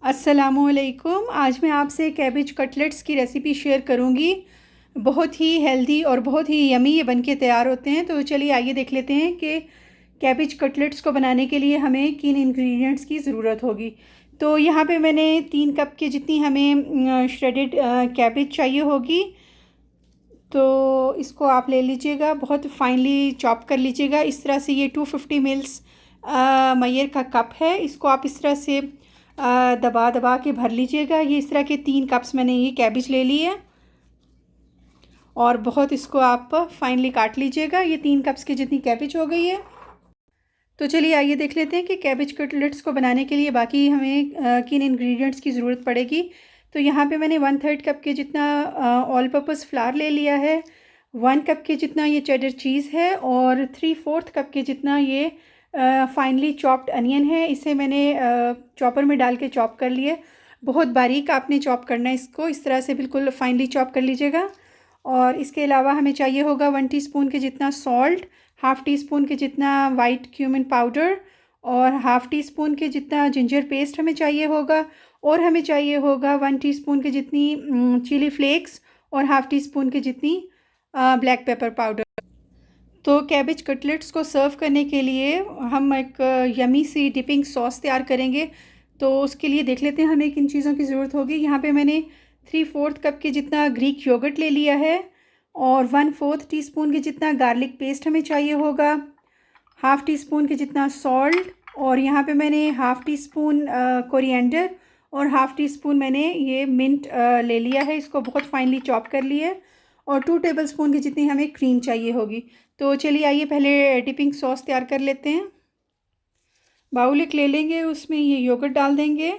अस्सलामुअलैकुम। आज मैं आपसे कैबेज कटलेट्स की रेसिपी शेयर करूंगी। बहुत ही हेल्दी और बहुत ही यमी ये बनके तैयार होते हैं। तो चलिए आइए देख लेते हैं कि कैबेज कटलेट्स को बनाने के लिए हमें किन इंग्रेडिएंट्स की ज़रूरत होगी। तो यहाँ पे मैंने 3 कप के जितनी हमें श्रेडेड कैबेज चाहिए होगी। तो इसको आप ले लीजिएगा, बहुत फाइनली चॉप कर लीजिएगा। इस तरह से ये 250 मिल्स मयर का कप है, इसको आप इस तरह से दबा दबा के भर लीजिएगा। ये इस तरह के 3 कप्स मैंने ये कैबेज ले ली है और बहुत इसको आप फाइनली काट लीजिएगा। ये 3 कप्स की जितनी कैबेज हो गई है। तो चलिए आइए देख लेते हैं कि कैबेज कटलेट्स को बनाने के लिए बाकी हमें किन इंग्रेडिएंट्स की ज़रूरत पड़ेगी। तो यहाँ पे मैंने 1/3 कप के जितना ऑल पर्पज़ फ्लावर ले लिया है, 1 कप के जितना ये चेडर चीज़ है और 3/4 कप के जितना ये फाइनली चॉप्ड अनियन है। इसे मैंने चॉपर में डाल के चॉप कर लिए। बहुत बारीक आपने चॉप करना है इसको, इस तरह से बिल्कुल फाइनली चॉप कर लीजिएगा। और इसके अलावा हमें चाहिए होगा 1 टीस्पून के जितना सॉल्ट, हाफ़ टी स्पून के जितना वाइट क्यूमिन पाउडर और हाफ़ टी स्पून के जितना जिंजर पेस्ट हमें चाहिए होगा। और हमें चाहिए होगा 1 टीस्पून के जितनी चिली फ्लेक्स और हाफ़ टी स्पून के जितनी ब्लैक पेपर पाउडर। तो कैबेज कटलेट्स को सर्व करने के लिए हम एक यमी सी डिपिंग सॉस तैयार करेंगे। तो उसके लिए देख लेते हैं हमें किन चीज़ों की ज़रूरत होगी। यहाँ पे मैंने 3/4 कप के जितना ग्रीक योगर्ट ले लिया है और 1/4 टीस्पून के जितना गार्लिक पेस्ट हमें चाहिए होगा, हाफ़ टी स्पून के जितना सॉल्ट और यहाँ पे मैंने हाफ़ टी स्पून कोरिएंडर और हाफ़ टी स्पून मैंने ये मिंट ले लिया है। इसको बहुत फाइनली चॉप कर लिया है। और 2 टेबलस्पून की जितनी हमें क्रीम चाहिए होगी। तो चलिए आइए पहले डिपिंग सॉस तैयार कर लेते हैं। बाउल एक ले लेंगे, उसमें ये योगर्ट डाल देंगे।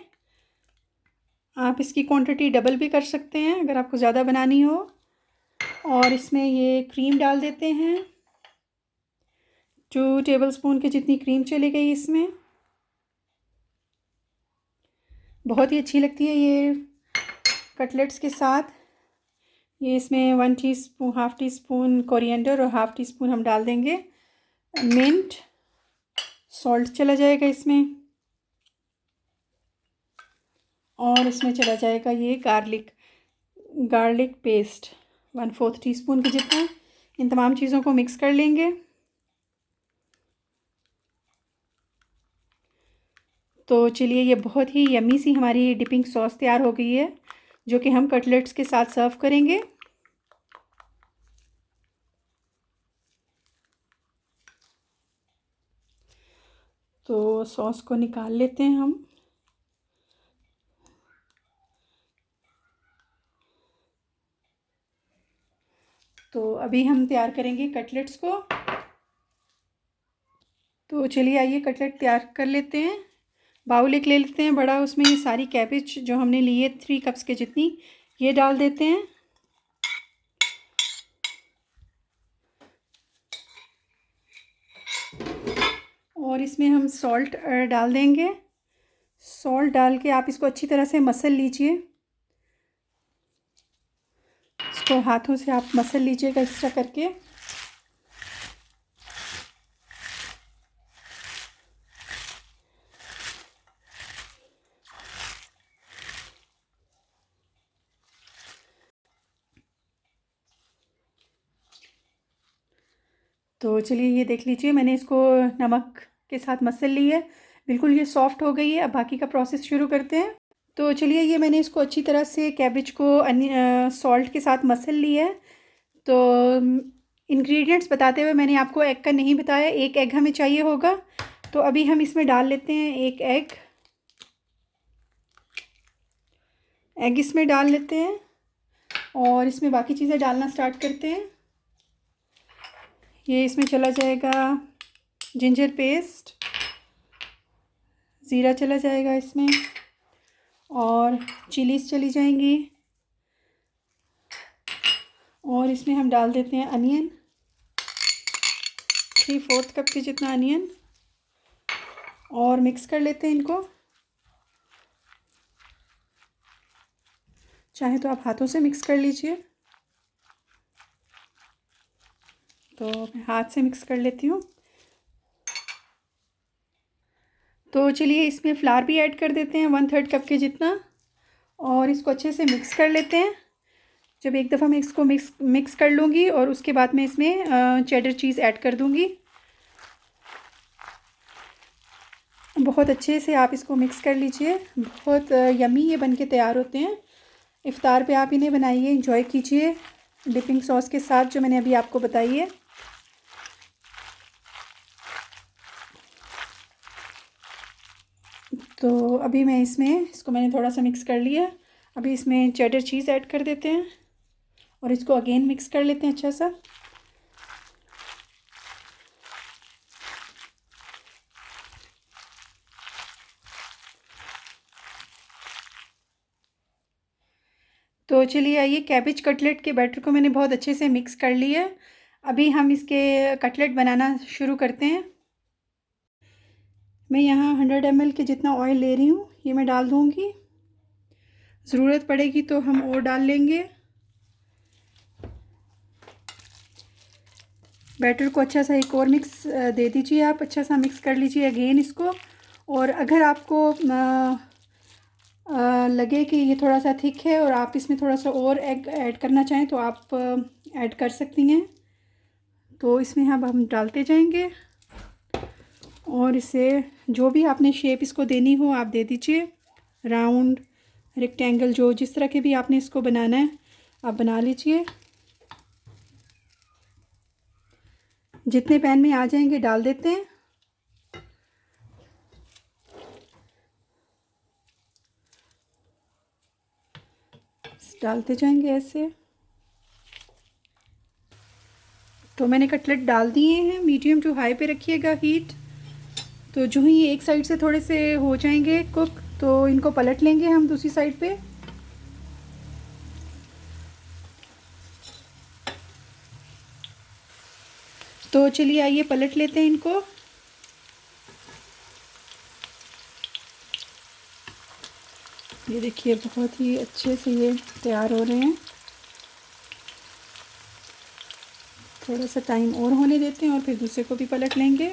आप इसकी क्वांटिटी डबल भी कर सकते हैं अगर आपको ज़्यादा बनानी हो। और इसमें ये क्रीम डाल देते हैं। 2 टेबलस्पून की जितनी क्रीम चली गई इसमें। बहुत ही अच्छी लगती है ये कटलेट्स के साथ। ये इसमें 1 teaspoon, half tea spoon coriander और हाफ़ टी स्पून हम डाल देंगे मिंट। सॉल्ट चला जाएगा इसमें और इसमें चला जाएगा ये गार्लिक पेस्ट 1/4 टीस्पून के जितना। इन तमाम चीज़ों को मिक्स कर लेंगे। तो चलिए ये बहुत ही यम्मी सी हमारी डिपिंग सॉस तैयार हो गई है, जो कि हम कटलेट्स के साथ सर्व करेंगे। तो सॉस को निकाल लेते हैं हम। तो अभी हम तैयार करेंगे कटलेट्स को। तो चलिए आइए कटलेट तैयार कर लेते हैं। बाउल एक ले लेते हैं बड़ा, उसमें ये सारी कैबेज जो हमने ली है 3 कप्स के जितनी, ये डाल देते हैं। और इसमें हम सॉल्ट डाल देंगे। सॉल्ट डाल के आप इसको अच्छी तरह से मसल लीजिए। इसको हाथों से आप मसल लीजिएगा इस तरह करके। तो चलिए ये देख लीजिए, मैंने इसको नमक के साथ मसल ली है। बिल्कुल ये सॉफ्ट हो गई है। अब बाकी का प्रोसेस शुरू करते हैं। तो चलिए ये मैंने इसको अच्छी तरह से कैबेज को सॉल्ट के साथ मसल लिया है। तो इंग्रेडिएंट्स बताते हुए मैंने आपको एग का नहीं बताया। 1 एग हमें चाहिए होगा। तो अभी हम इसमें डाल लेते हैं 1 एग। एग इसमें डाल लेते हैं और इसमें बाकी चीज़ें डालना स्टार्ट करते हैं। ये इसमें चला जाएगा जिंजर पेस्ट, ज़ीरा चला जाएगा इसमें और चिलीज़ चली जाएंगी। और इसमें हम डाल देते हैं अनियन, 3/4 कप के जितना अनियन, और मिक्स कर लेते हैं इनको। चाहे तो आप हाथों से मिक्स कर लीजिए। तो मैं हाथ से मिक्स कर लेती हूँ। तो चलिए इसमें फ्लावर भी ऐड कर देते हैं 1/3 कप के जितना, और इसको अच्छे से मिक्स कर लेते हैं। जब एक दफ़ा मैं इसको मिक्स कर लूँगी और उसके बाद मैं इसमें चेडर चीज़ ऐड कर दूँगी। बहुत अच्छे से आप इसको मिक्स कर लीजिए। बहुत यमी ये बन के तैयार होते हैं। इफ़्तार पे आप इन्हें बनाइए, एंजॉय कीजिए डिपिंग सॉस के साथ जो मैंने अभी आपको बताई है। तो अभी मैं इसको मैंने थोड़ा सा मिक्स कर लिया। अभी इसमें चेडर चीज़ ऐड कर देते हैं और इसको अगेन मिक्स कर लेते हैं अच्छा सा। तो चलिए आइए, कैबेज कटलेट के बैटर को मैंने बहुत अच्छे से मिक्स कर लिया। अभी हम इसके कटलेट बनाना शुरू करते हैं। मैं यहाँ 100 ml के जितना ऑयल ले रही हूँ, ये मैं डाल दूँगी। ज़रूरत पड़ेगी तो हम और डाल लेंगे। बैटर को अच्छा सा एक और मिक्स दे दीजिए आप, अच्छा सा मिक्स कर लीजिए अगेन इसको। और अगर आपको लगे कि ये थोड़ा सा थिक है और आप इसमें थोड़ा सा और एग ऐड करना चाहें तो आप ऐड कर सकती हैं। तो इसमें हम डालते जाएंगे और इसे जो भी आपने शेप इसको देनी हो आप दे दीजिए। राउंड, रेक्टेंगल, जो जिस तरह के भी आपने इसको बनाना है आप बना लीजिए। जितने पैन में आ जाएंगे डाल देते हैं। डालते जाएंगे ऐसे। तो मैंने कटलेट डाल दिए हैं। मीडियम टू हाई पे रखिएगा हीट। तो जो ही एक साइड से थोड़े से हो जाएंगे कुक तो इनको पलट लेंगे हम दूसरी साइड पे। तो चलिए आइए पलट लेते हैं इनको। ये देखिए बहुत ही अच्छे से ये तैयार हो रहे हैं। थोड़ा सा टाइम और होने देते हैं और फिर दूसरे को भी पलट लेंगे।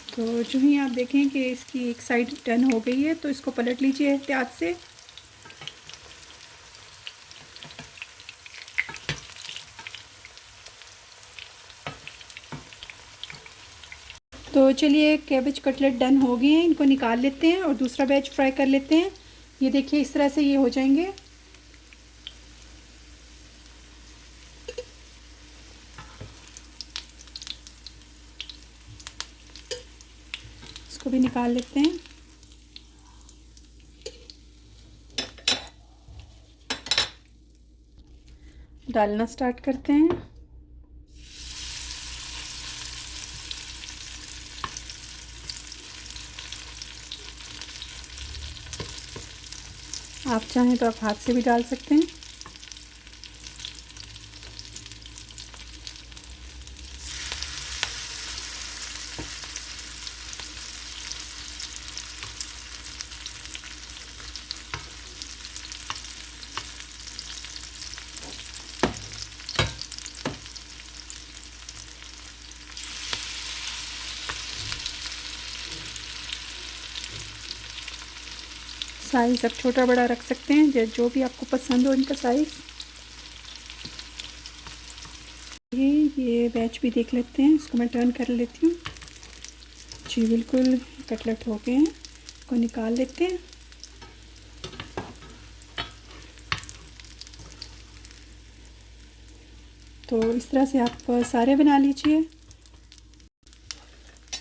तो जो ही आप देखें कि इसकी एक साइड डन हो गई है तो इसको पलट लीजिए एहतियात से। तो चलिए कैबेज कटलेट डन हो गए हैं, इनको निकाल लेते हैं और दूसरा बैच फ्राई कर लेते हैं। ये देखिए इस तरह से ये हो जाएंगे। इसको भी निकाल लेते हैं। डालना स्टार्ट करते हैं। आप चाहें तो आप हाथ से भी डाल सकते हैं। साइज़ आप छोटा बड़ा रख सकते हैं, जो भी आपको पसंद हो इनका साइज़। ये बैच भी देख लेते हैं, इसको मैं टर्न कर लेती हूँ। जी बिल्कुल कटलेट हो गए हैं, इसको निकाल लेते हैं। तो इस तरह से आप सारे बना लीजिए।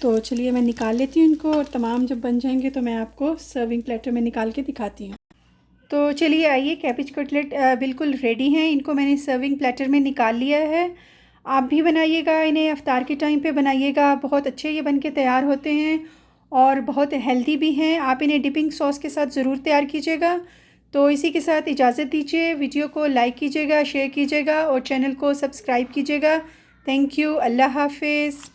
तो चलिए मैं निकाल लेती हूँ इनको और तमाम जब बन जाएंगे तो मैं आपको सर्विंग प्लेटर में निकाल के दिखाती हूँ। तो चलिए आइए, कैबेज कटलेट बिल्कुल रेडी हैं। इनको मैंने सर्विंग प्लेटर में निकाल लिया है। आप भी बनाइएगा, इन्हें इफ्तार के टाइम पे बनाइएगा। बहुत अच्छे ये बन के तैयार होते हैं और बहुत हेल्दी भी हैं। आप इन्हें डिपिंग सॉस के साथ ज़रूर तैयार कीजिएगा। तो इसी के साथ इजाज़त दीजिए। वीडियो को लाइक कीजिएगा, शेयर कीजिएगा और चैनल को सब्सक्राइब कीजिएगा। Thank you. अल्लाह हाफिज़।